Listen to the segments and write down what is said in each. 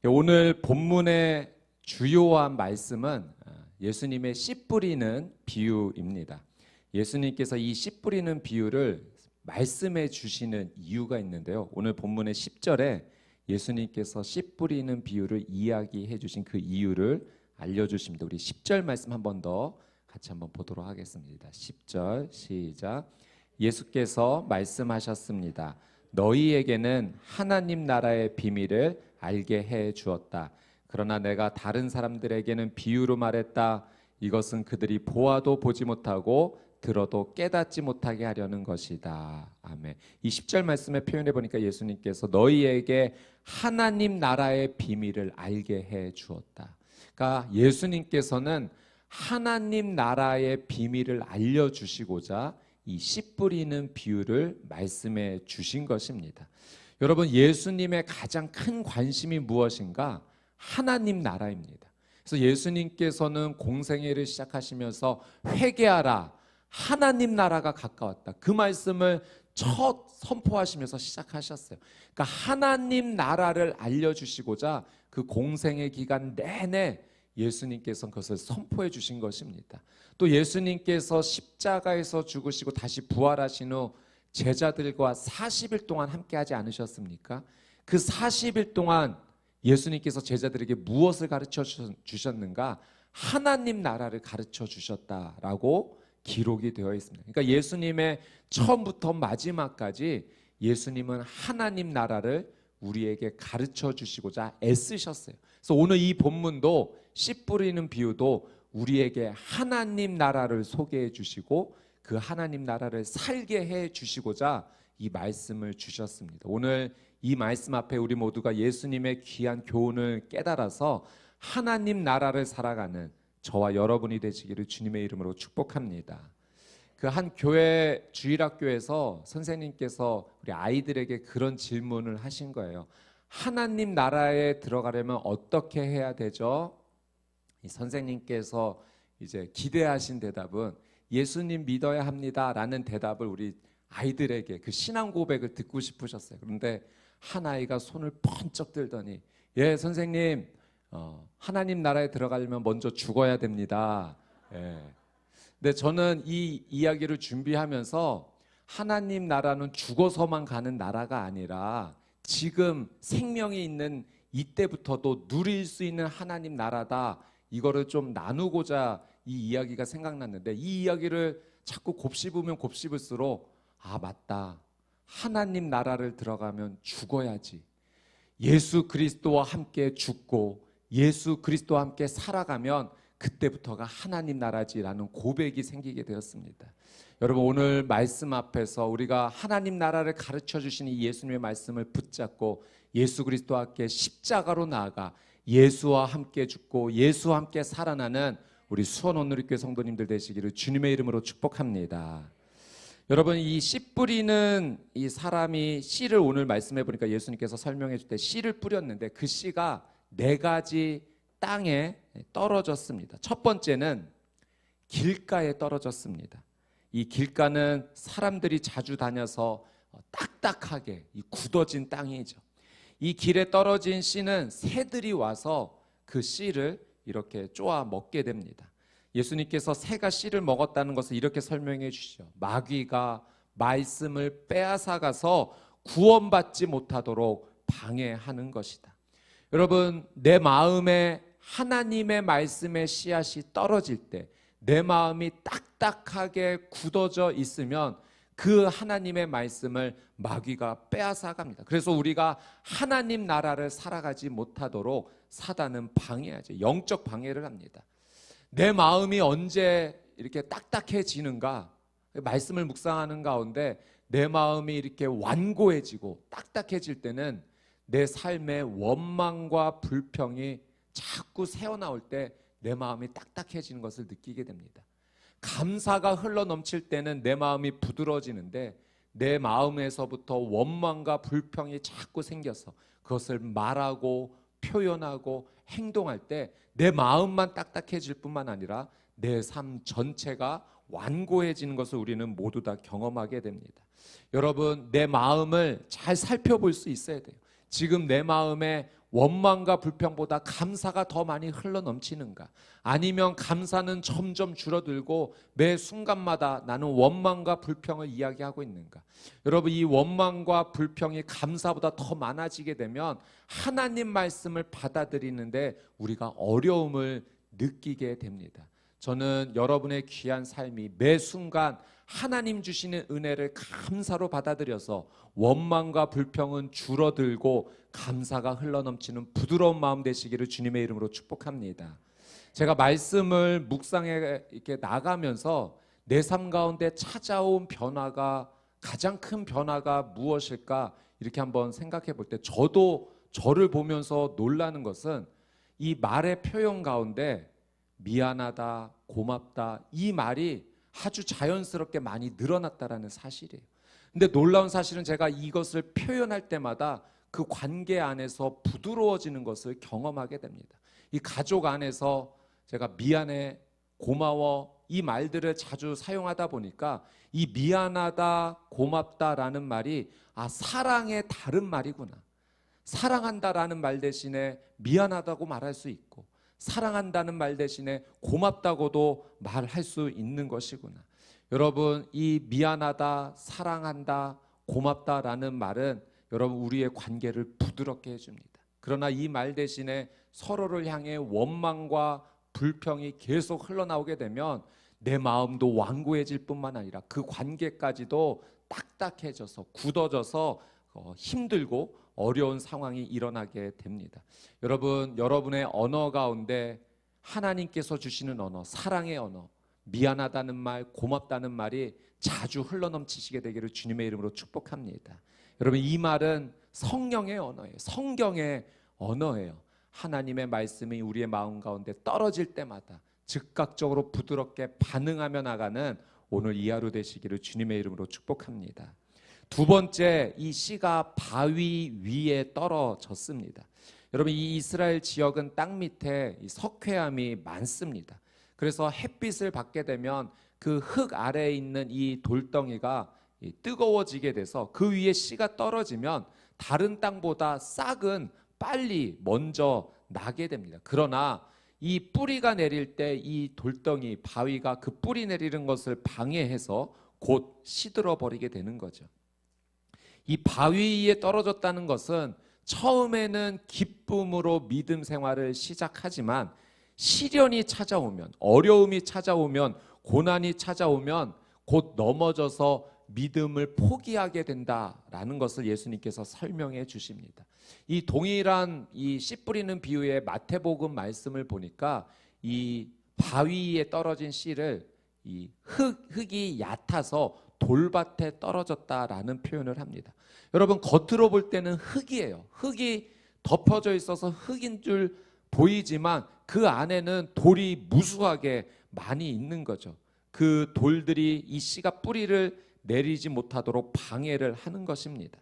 오늘 본문의 주요한 말씀은 예수님의 씨 뿌리는 비유입니다. 예수님께서 이 씨 뿌리는 비유를 말씀해 주시는 이유가 있는데요. 오늘 본문의 10절에 예수님께서 씨 뿌리는 비유를 이야기해 주신 그 이유를 알려주십니다. 우리 10절 말씀 한 번 더 같이 한번 보도록 하겠습니다. 10절 시작. 예수께서 말씀하셨습니다. 너희에게는 하나님 나라의 비밀을 알게 해 주었다. 그러나 내가 다른 사람들에게는 비유로 말했다. 이것은 그들이 보아도 보지 못하고 들어도 깨닫지 못하게 하려는 것이다. 아멘. 이 10절 말씀에 표현해 보니까 예수님께서 너희에게 하나님 나라의 비밀을 알게 해 주었다. 그러니까 예수님께서는 하나님 나라의 비밀을 알려주시고자 이 씨 뿌리는 비유를 말씀해 주신 것입니다. 여러분, 예수님의 가장 큰 관심이 무엇인가? 하나님 나라입니다. 그래서 예수님께서는 공생애를 시작하시면서 회개하라, 하나님 나라가 가까웠다, 그 말씀을 첫 선포하시면서 시작하셨어요. 그러니까 하나님 나라를 알려주시고자 그 공생애 기간 내내 예수님께서 그것을 선포해 주신 것입니다. 또 예수님께서 십자가에서 죽으시고 다시 부활하신 후 제자들과 40일 동안 함께 하지 않으셨습니까? 그 40일 동안 예수님께서 제자들에게 무엇을 가르쳐 주셨는가? 하나님 나라를 가르쳐 주셨다라고 기록이 되어 있습니다. 그러니까 예수님의 처음부터 마지막까지 예수님은 하나님 나라를 우리에게 가르쳐 주시고자 애쓰셨어요. 그래서 오늘 이 본문도 씨 뿌리는 비유도 우리에게 하나님 나라를 소개해 주시고 그 하나님 나라를 살게 해 주시고자 이 말씀을 주셨습니다. 오늘 이 말씀 앞에 우리 모두가 예수님의 귀한 교훈을 깨달아서 하나님 나라를 살아가는 저와 여러분이 되시기를 주님의 이름으로 축복합니다. 그 한 교회 주일학교에서 선생님께서 우리 아이들에게 그런 질문을 하신 거예요. 하나님 나라에 들어가려면 어떻게 해야 되죠? 이 선생님께서 이제 기대하신 대답은 예수님 믿어야 합니다라는 대답을 우리 아이들에게 그 신앙 고백을 듣고 싶으셨어요. 그런데 한 아이가 손을 번쩍 들더니 예 선생님, 하나님 나라에 들어가려면 먼저 죽어야 됩니다. 예. 근데 저는 이 이야기를 준비하면서 하나님 나라는 죽어서만 가는 나라가 아니라 지금 생명이 있는 이때부터도 누릴 수 있는 하나님 나라다, 이거를 좀 나누고자 이 이야기가 생각났는데, 이 이야기를 자꾸 곱씹으면 곱씹을수록 아 맞다, 하나님 나라를 들어가면 죽어야지, 예수 그리스도와 함께 죽고 예수 그리스도와 함께 살아가면 그때부터가 하나님 나라지라는 고백이 생기게 되었습니다. 여러분, 오늘 말씀 앞에서 우리가 하나님 나라를 가르쳐 주시는 이 예수님의 말씀을 붙잡고 예수 그리스도와 함께 십자가로 나아가 예수와 함께 죽고 예수와 함께 살아나는 우리 수원 온누리교회 성도님들 되시기를 주님의 이름으로 축복합니다. 여러분, 이 씨 뿌리는 이 사람이 씨를 오늘 말씀해 보니까 예수님께서 설명해 줄 때 씨를 뿌렸는데 그 씨가 4가지 땅에 떨어졌습니다. 첫 번째는 길가에 떨어졌습니다. 이 길가는 사람들이 자주 다녀서 딱딱하게 굳어진 땅이죠. 이 길에 떨어진 씨는 새들이 와서 그 씨를 이렇게 쪼아 먹게 됩니다. 예수님께서 새가 씨를 먹었다는 것을 이렇게 설명해 주시죠. 마귀가 말씀을 빼앗아가서 구원받지 못하도록 방해하는 것이다. 여러분, 내 마음에 하나님의 말씀의 씨앗이 떨어질 때 내 마음이 딱딱하게 굳어져 있으면 그 하나님의 말씀을 마귀가 빼앗아갑니다. 그래서 우리가 하나님 나라를 살아가지 못하도록 사단은 방해하죠. 영적 방해를 합니다. 내 마음이 언제 이렇게 딱딱해지는가? 말씀을 묵상하는 가운데 내 마음이 이렇게 완고해지고 딱딱해질 때는 내 삶에 원망과 불평이 자꾸 새어나올 때 내 마음이 딱딱해지는 것을 느끼게 됩니다. 감사가 흘러넘칠 때는 내 마음이 부드러워지는데 내 마음에서부터 원망과 불평이 자꾸 생겨서 그것을 말하고 표현하고 행동할 때 내 마음만 딱딱해질 뿐만 아니라 내 삶 전체가 완고해지는 것을 우리는 모두 다 경험하게 됩니다. 여러분, 내 마음을 잘 살펴볼 수 있어야 돼요. 지금 내 마음에 원망과 불평보다 감사가 더 많이 흘러넘치는가? 아니면 감사는 점점 줄어들고 매 순간마다 나는 원망과 불평을 이야기하고 있는가? 여러분, 이 원망과 불평이 감사보다 더 많아지게 되면 하나님 말씀을 받아들이는데 우리가 어려움을 느끼게 됩니다. 저는 여러분의 귀한 삶이 매 순간 하나님 주시는 은혜를 감사로 받아들여서 원망과 불평은 줄어들고 감사가 흘러넘치는 부드러운 마음 되시기를 주님의 이름으로 축복합니다. 제가 말씀을 묵상해 이렇게 나가면서 내 삶 가운데 찾아온 변화가, 가장 큰 변화가 무엇일까 이렇게 한번 생각해 볼 때 저도 저를 보면서 놀라는 것은 이 말의 표현 가운데 미안하다, 고맙다 이 말이 아주 자연스럽게 많이 늘어났다라는 사실이에요. 근데 놀라운 사실은 제가 이것을 표현할 때마다 그 관계 안에서 부드러워지는 것을 경험하게 됩니다. 이 가족 안에서 제가 미안해, 고마워 이 말들을 자주 사용하다 보니까 이 미안하다, 고맙다라는 말이 사랑의 다른 말이구나. 사랑한다라는 말 대신에 미안하다고 말할 수 있고 사랑한다는 말 대신에 고맙다고도 말할 수 있는 것이구나. 여러분, 이 미안하다, 사랑한다, 고맙다라는 말은 여러분 우리의 관계를 부드럽게 해줍니다. 그러나 이 말 대신에 서로를 향해 원망과 불평이 계속 흘러나오게 되면 내 마음도 완고해질 뿐만 아니라 그 관계까지도 딱딱해져서 굳어져서 힘들고 어려운 상황이 일어나게 됩니다. 여러분, 여러분의 언어 가운데 하나님께서 주시는 언어, 사랑의 언어, 미안하다는 말, 고맙다는 말이 자주 흘러넘치시게 되기를 주님의 이름으로 축복합니다. 여러분, 이 말은 성령의 언어예요. 성경의 언어예요. 하나님의 말씀이 우리의 마음 가운데 떨어질 때마다 즉각적으로 부드럽게 반응하며 나가는 오늘 이 하루 되시기를 주님의 이름으로 축복합니다. 두 번째, 이 씨가 바위 위에 떨어졌습니다. 여러분, 이 이스라엘 지역은 땅 밑에 석회암이 많습니다. 그래서 햇빛을 받게 되면 그 흙 아래에 있는 이 돌덩이가 뜨거워지게 돼서 그 위에 씨가 떨어지면 다른 땅보다 싹은 빨리 먼저 나게 됩니다. 그러나 이 뿌리가 내릴 때 이 돌덩이, 바위가 그 뿌리 내리는 것을 방해해서 곧 시들어 버리게 되는 거죠. 이 바위에 떨어졌다는 것은 처음에는 기쁨으로 믿음 생활을 시작하지만 시련이 찾아오면, 어려움이 찾아오면, 고난이 찾아오면 곧 넘어져서 믿음을 포기하게 된다라는 것을 예수님께서 설명해 주십니다. 이 동일한 이 씨 뿌리는 비유의 마태복음 말씀을 보니까 이 바위에 떨어진 씨를 이 흙이 얕아서 돌밭에 떨어졌다라는 표현을 합니다. 여러분, 겉으로 볼 때는 흙이에요. 흙이 덮어져 있어서 흙인 줄 보이지만 그 안에는 돌이 무수하게 많이 있는 거죠. 그 돌들이 이 씨가 뿌리를 내리지 못하도록 방해를 하는 것입니다.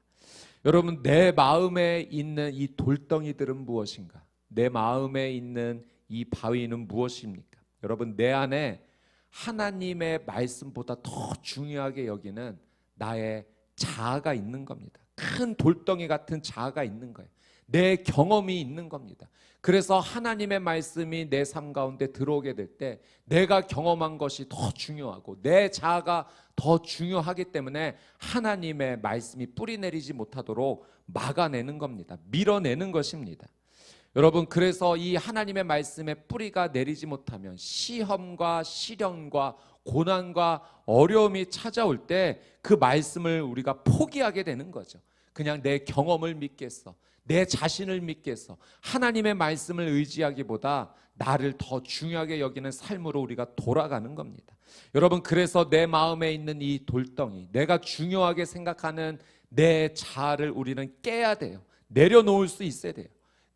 여러분, 내 마음에 있는 이 돌덩이들은 무엇인가? 내 마음에 있는 이 바위는 무엇입니까? 여러분, 내 안에 하나님의 말씀보다 더 중요하게 여기는 나의 자아가 있는 겁니다. 큰 돌덩이 같은 자아가 있는 거예요. 내 경험이 있는 겁니다. 그래서 하나님의 말씀이 내 삶 가운데 들어오게 될 때 내가 경험한 것이 더 중요하고 내 자아가 더 중요하기 때문에 하나님의 말씀이 뿌리 내리지 못하도록 막아내는 겁니다. 밀어내는 것입니다. 여러분, 그래서 이 하나님의 말씀에 뿌리가 내리지 못하면 시험과 시련과 고난과 어려움이 찾아올 때 그 말씀을 우리가 포기하게 되는 거죠. 그냥 내 경험을 믿겠어, 내 자신을 믿겠어, 하나님의 말씀을 의지하기보다 나를 더 중요하게 여기는 삶으로 우리가 돌아가는 겁니다. 여러분, 그래서 내 마음에 있는 이 돌덩이, 내가 중요하게 생각하는 내 자아를 우리는 깨야 돼요. 내려놓을 수 있어야 돼요.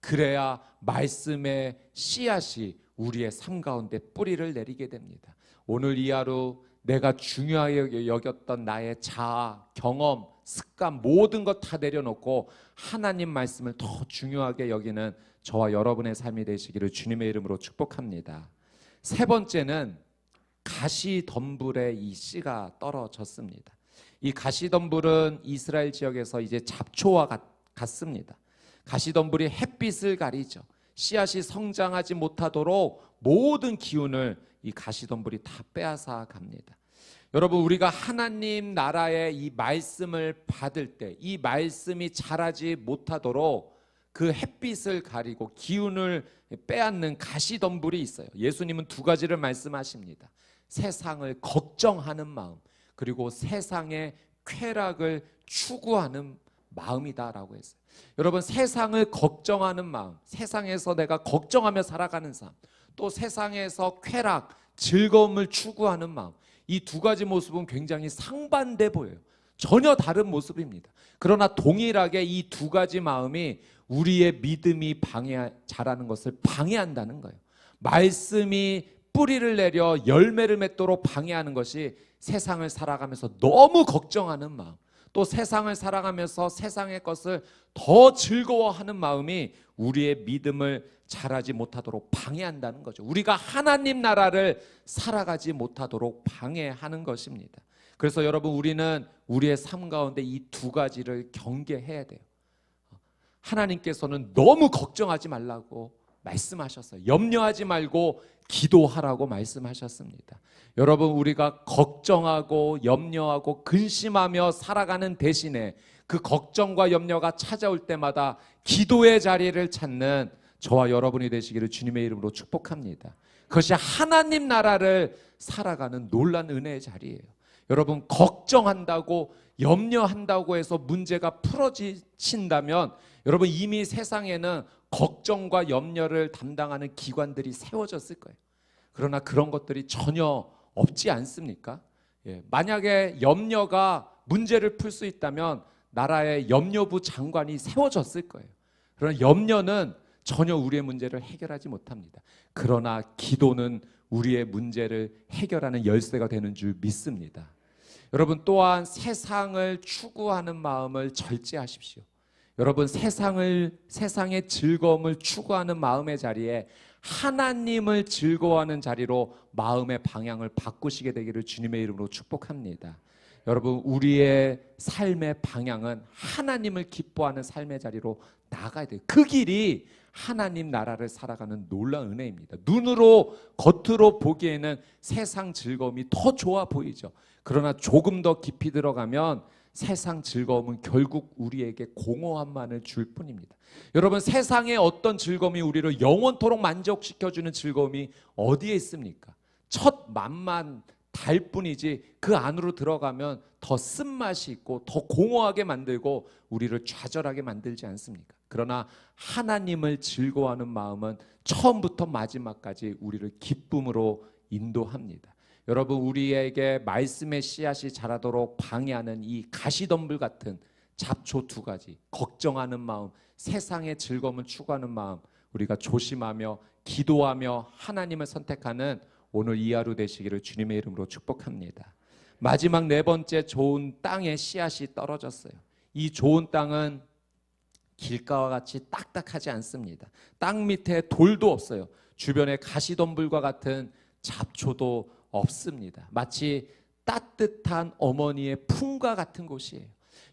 그래야 말씀의 씨앗이 우리의 삶 가운데 뿌리를 내리게 됩니다. 오늘 이 하루 내가 중요하게 여겼던 나의 자아, 경험, 습관 모든 것 다 내려놓고 하나님 말씀을 더 중요하게 여기는 저와 여러분의 삶이 되시기를 주님의 이름으로 축복합니다. 세 번째는 가시덤불에 이 씨가 떨어졌습니다. 이 가시덤불은 이스라엘 지역에서 이제 잡초와 같습니다. 가시덤불이 햇빛을 가리죠. 씨앗이 성장하지 못하도록 모든 기운을 이 가시덤불이 다 빼앗아 갑니다. 여러분, 우리가 하나님 나라의 이 말씀을 받을 때 이 말씀이 자라지 못하도록 그 햇빛을 가리고 기운을 빼앗는 가시덤불이 있어요. 예수님은 두 가지를 말씀하십니다. 세상을 걱정하는 마음, 그리고 세상의 쾌락을 추구하는 마음이다라고 했어요. 여러분, 세상을 걱정하는 마음, 세상에서 내가 걱정하며 살아가는 삶, 또 세상에서 쾌락, 즐거움을 추구하는 마음, 이 두 가지 모습은 굉장히 상반돼 보여요. 전혀 다른 모습입니다. 그러나 동일하게 이 두 가지 마음이 우리의 믿음이 자라는 것을 방해한다는 거예요. 말씀이 뿌리를 내려 열매를 맺도록 방해하는 것이 세상을 살아가면서 너무 걱정하는 마음, 또 세상을 살아가면서 세상의 것을 더 즐거워하는 마음이 우리의 믿음을 자라지 못하도록 방해한다는 거죠. 우리가 하나님 나라를 살아가지 못하도록 방해하는 것입니다. 그래서 여러분, 우리는 우리의 삶 가운데 이 두 가지를 경계해야 돼요. 하나님께서는 너무 걱정하지 말라고 말씀하셨어요. 염려하지 말고 기도하라고 말씀하셨습니다. 여러분, 우리가 걱정하고 염려하고 근심하며 살아가는 대신에 그 걱정과 염려가 찾아올 때마다 기도의 자리를 찾는 저와 여러분이 되시기를 주님의 이름으로 축복합니다. 그것이 하나님 나라를 살아가는 놀라운 은혜의 자리예요. 여러분, 걱정한다고 염려한다고 해서 문제가 풀어진다면 여러분, 이미 세상에는 걱정과 염려를 담당하는 기관들이 세워졌을 거예요. 그러나 그런 것들이 전혀 없지 않습니까? 만약에 염려가 문제를 풀 수 있다면 나라의 염려부 장관이 세워졌을 거예요. 그러나 염려는 전혀 우리의 문제를 해결하지 못합니다. 그러나 기도는 우리의 문제를 해결하는 열쇠가 되는 줄 믿습니다. 여러분, 또한 세상을 추구하는 마음을 절제하십시오. 여러분, 세상의 즐거움을 추구하는 마음의 자리에 하나님을 즐거워하는 자리로 마음의 방향을 바꾸시게 되기를 주님의 이름으로 축복합니다. 여러분, 우리의 삶의 방향은 하나님을 기뻐하는 삶의 자리로 나가야 돼요. 그 길이 하나님 나라를 살아가는 놀라운 은혜입니다. 눈으로 겉으로 보기에는 세상 즐거움이 더 좋아 보이죠. 그러나 조금 더 깊이 들어가면 세상 즐거움은 결국 우리에게 공허함만을 줄 뿐입니다. 여러분, 세상의 어떤 즐거움이 우리를 영원토록 만족시켜주는 즐거움이 어디에 있습니까? 첫 맛만 달 뿐이지 그 안으로 들어가면 더 쓴맛이 있고 더 공허하게 만들고 우리를 좌절하게 만들지 않습니까? 그러나 하나님을 즐거워하는 마음은 처음부터 마지막까지 우리를 기쁨으로 인도합니다. 여러분, 우리에게 말씀의 씨앗이 자라도록 방해하는 이 가시덤불 같은 잡초 두 가지, 걱정하는 마음, 세상의 즐거움을 추구하는 마음, 우리가 조심하며 기도하며 하나님을 선택하는 오늘 이 하루 되시기를 주님의 이름으로 축복합니다. 마지막 네 번째, 좋은 땅에 씨앗이 떨어졌어요. 이 좋은 땅은 길가와 같이 딱딱하지 않습니다. 땅 밑에 돌도 없어요. 주변에 가시덤불과 같은 잡초도 없습니다. 마치 따뜻한 어머니의 품과 같은 곳이에요.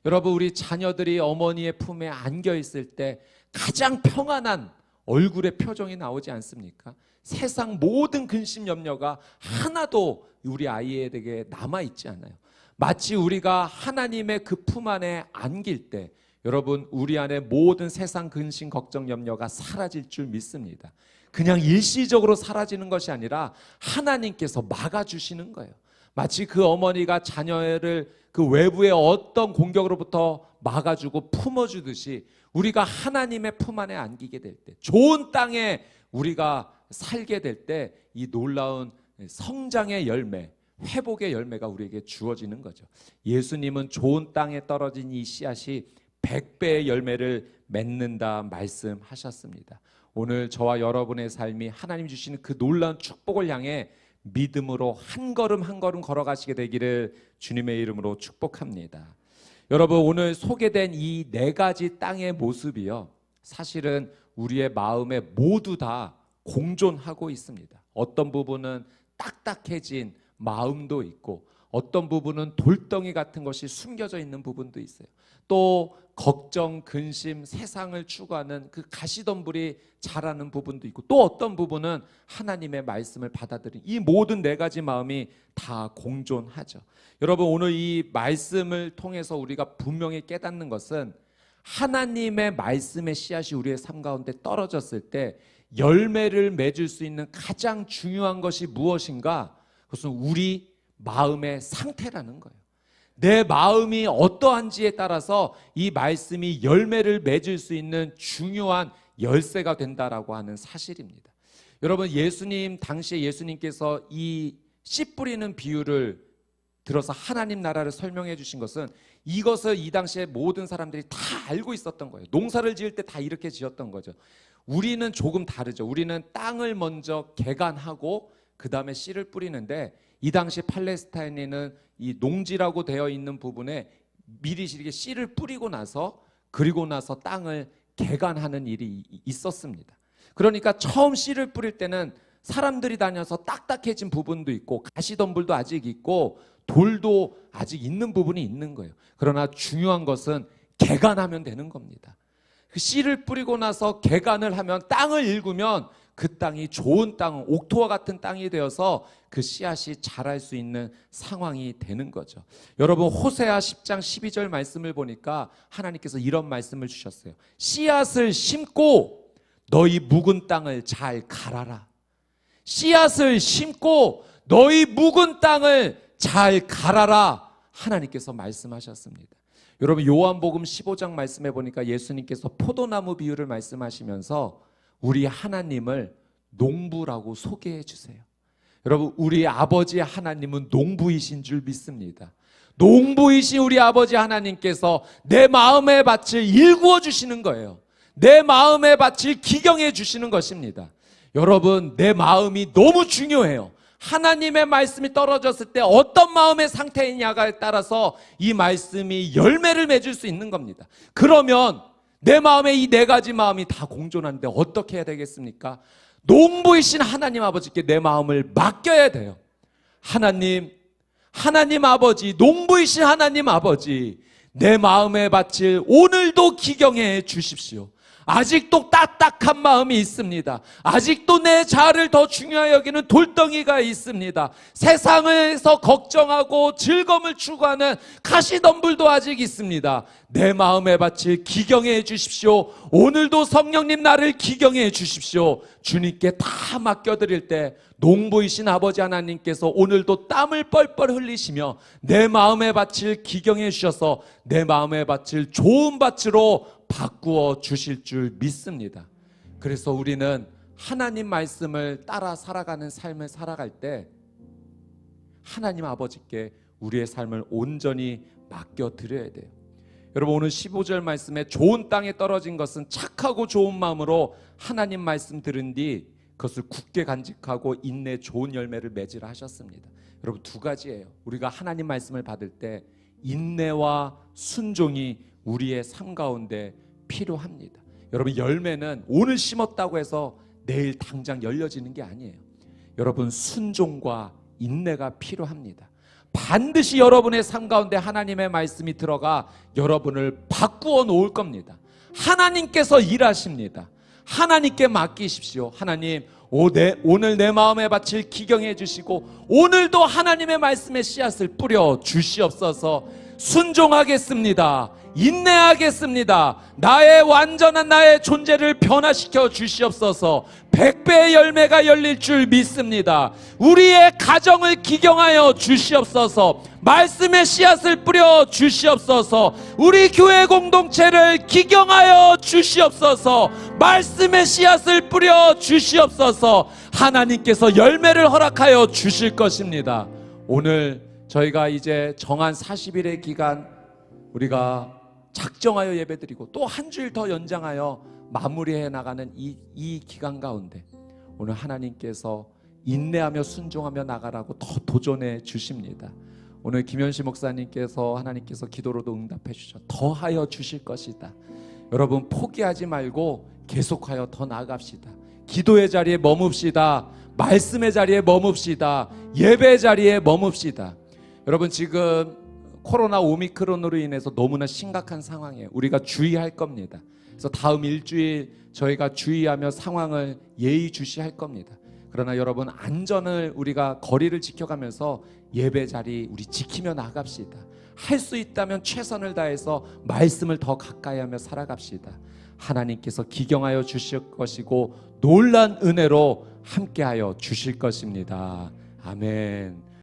여러분, 우리 자녀들이 어머니의 품에 안겨 있을 때 가장 평안한 얼굴의 표정이 나오지 않습니까? 세상 모든 근심 염려가 하나도 우리 아이에게 남아있지 않아요. 마치 우리가 하나님의 그 품 안에 안길 때 여러분, 우리 안에 모든 세상 근심 걱정 염려가 사라질 줄 믿습니다. 그냥 일시적으로 사라지는 것이 아니라 하나님께서 막아주시는 거예요. 마치 그 어머니가 자녀를 그 외부의 어떤 공격으로부터 막아주고 품어주듯이 우리가 하나님의 품 안에 안기게 될 때, 좋은 땅에 우리가 살게 될 때 이 놀라운 성장의 열매, 회복의 열매가 우리에게 주어지는 거죠. 예수님은 좋은 땅에 떨어진 이 씨앗이 100배의 열매를 맺는다 말씀하셨습니다. 오늘 저와 여러분의 삶이 하나님 주시는 그 놀라운 축복을 향해 믿음으로 한 걸음 한 걸음 걸어가시게 되기를 주님의 이름으로 축복합니다. 여러분, 오늘 소개된 이 네 가지 땅의 모습이요, 사실은 우리의 마음에 모두 다 공존하고 있습니다. 어떤 부분은 딱딱해진 마음도 있고, 어떤 부분은 돌덩이 같은 것이 숨겨져 있는 부분도 있어요. 또 걱정, 근심, 세상을 추구하는 그 가시덤불이 자라는 부분도 있고, 또 어떤 부분은 하나님의 말씀을 받아들인 이 모든 네 가지 마음이 다 공존하죠. 여러분, 오늘 이 말씀을 통해서 우리가 분명히 깨닫는 것은 하나님의 말씀의 씨앗이 우리의 삶 가운데 떨어졌을 때 열매를 맺을 수 있는 가장 중요한 것이 무엇인가? 그것은 우리 마음의 상태라는 거예요. 내 마음이 어떠한지에 따라서 이 말씀이 열매를 맺을 수 있는 중요한 열쇠가 된다라고 하는 사실입니다. 여러분, 예수님 당시에 예수님께서 이 씨 뿌리는 비유를 들어서 하나님 나라를 설명해 주신 것은 이것을 이 당시에 모든 사람들이 다 알고 있었던 거예요. 농사를 지을 때 다 이렇게 지었던 거죠. 우리는 조금 다르죠. 우리는 땅을 먼저 개간하고 그 다음에 씨를 뿌리는데, 이 당시 팔레스타인에는 이 농지라고 되어 있는 부분에 미리 이렇게 씨를 뿌리고 나서, 그리고 나서 땅을 개간하는 일이 있었습니다. 그러니까 처음 씨를 뿌릴 때는 사람들이 다녀서 딱딱해진 부분도 있고 가시덤불도 아직 있고 돌도 아직 있는 부분이 있는 거예요. 그러나 중요한 것은 개간하면 되는 겁니다. 그 씨를 뿌리고 나서 개간을 하면, 땅을 일구면 그 땅이 좋은 땅, 옥토와 같은 땅이 되어서 그 씨앗이 자랄 수 있는 상황이 되는 거죠. 여러분, 호세아 10장 12절 말씀을 보니까 하나님께서 이런 말씀을 주셨어요. 씨앗을 심고 너희 묵은 땅을 잘 갈아라. 씨앗을 심고 너희 묵은 땅을 잘 갈아라. 하나님께서 말씀하셨습니다. 여러분, 요한복음 15장 말씀해 보니까 예수님께서 포도나무 비유를 말씀하시면서 우리 하나님을 농부라고 소개해 주세요. 여러분, 우리 아버지 하나님은 농부이신 줄 믿습니다. 농부이신 우리 아버지 하나님께서 내 마음의 밭을 일구어 주시는 거예요. 내 마음의 밭을 기경해 주시는 것입니다. 여러분, 내 마음이 너무 중요해요. 하나님의 말씀이 떨어졌을 때 어떤 마음의 상태이냐에 따라서 이 말씀이 열매를 맺을 수 있는 겁니다. 그러면 내 마음에 이 네 가지 마음이 다 공존하는데 어떻게 해야 되겠습니까? 농부이신 하나님 아버지께 내 마음을 맡겨야 돼요. 하나님 아버지, 농부이신 하나님 아버지, 내 마음의 밭을 오늘도 기경해 주십시오. 아직도 딱딱한 마음이 있습니다. 아직도 내 자아를 더 중요하게 여기는 돌덩이가 있습니다. 세상에서 걱정하고 즐거움을 추구하는 가시덤불도 아직 있습니다. 내 마음의 밭을 기경해 주십시오. 오늘도 성령님 나를 기경해 주십시오. 주님께 다 맡겨드릴 때 농부이신 아버지 하나님께서 오늘도 땀을 뻘뻘 흘리시며 내 마음의 밭을 기경해 주셔서 내 마음의 밭을 좋은 밭으로 바꾸어 주실 줄 믿습니다. 그래서 우리는 하나님 말씀을 따라 살아가는 삶을 살아갈 때 하나님 아버지께 우리의 삶을 온전히 맡겨드려야 돼요. 여러분, 오늘 15절 말씀에 좋은 땅에 떨어진 것은 착하고 좋은 마음으로 하나님 말씀 들은 뒤 그것을 굳게 간직하고 인내 좋은 열매를 맺으라 하셨습니다. 여러분, 두 가지예요. 우리가 하나님 말씀을 받을 때 인내와 순종이 우리의 삶 가운데 필요합니다. 여러분, 열매는 오늘 심었다고 해서 내일 당장 열려지는 게 아니에요. 여러분, 순종과 인내가 필요합니다. 반드시 여러분의 삶 가운데 하나님의 말씀이 들어가 여러분을 바꾸어 놓을 겁니다. 하나님께서 일하십니다. 하나님께 맡기십시오. 하나님, 오늘 내 마음의 밭을 기경해 주시고 오늘도 하나님의 말씀의 씨앗을 뿌려 주시옵소서. 순종하겠습니다. 인내하겠습니다. 나의 완전한 나의 존재를 변화시켜 주시옵소서. 100배의 열매가 열릴 줄 믿습니다. 우리의 가정을 기경하여 주시옵소서. 말씀의 씨앗을 뿌려 주시옵소서. 우리 교회 공동체를 기경하여 주시옵소서. 말씀의 씨앗을 뿌려 주시옵소서. 하나님께서 열매를 허락하여 주실 것입니다. 오늘 저희가 이제 정한 40일의 기간 우리가 작정하여 예배드리고 또 한 주일 더 연장하여 마무리해 나가는 이 기간 가운데 오늘 하나님께서 인내하며 순종하며 나가라고 더 도전해 주십니다. 오늘 김현시 목사님께서 하나님께서 기도로도 응답해 주셔 더하여 주실 것이다. 여러분, 포기하지 말고 계속하여 더 나아갑시다. 기도의 자리에 머뭅시다. 말씀의 자리에 머뭅시다. 예배의 자리에 머뭅시다. 여러분 지금 코로나 오미크론으로 인해서 너무나 심각한 상황이에요. 우리가 주의할 겁니다. 그래서 다음 일주일 저희가 주의하며 상황을 예의주시할 겁니다. 그러나 여러분 안전을 우리가 거리를 지켜가면서 예배 자리 우리 지키며 나갑시다. 할 수 있다면 최선을 다해서 말씀을 더 가까이 하며 살아갑시다. 하나님께서 기경하여 주실 것이고 놀란 은혜로 함께하여 주실 것입니다. 아멘.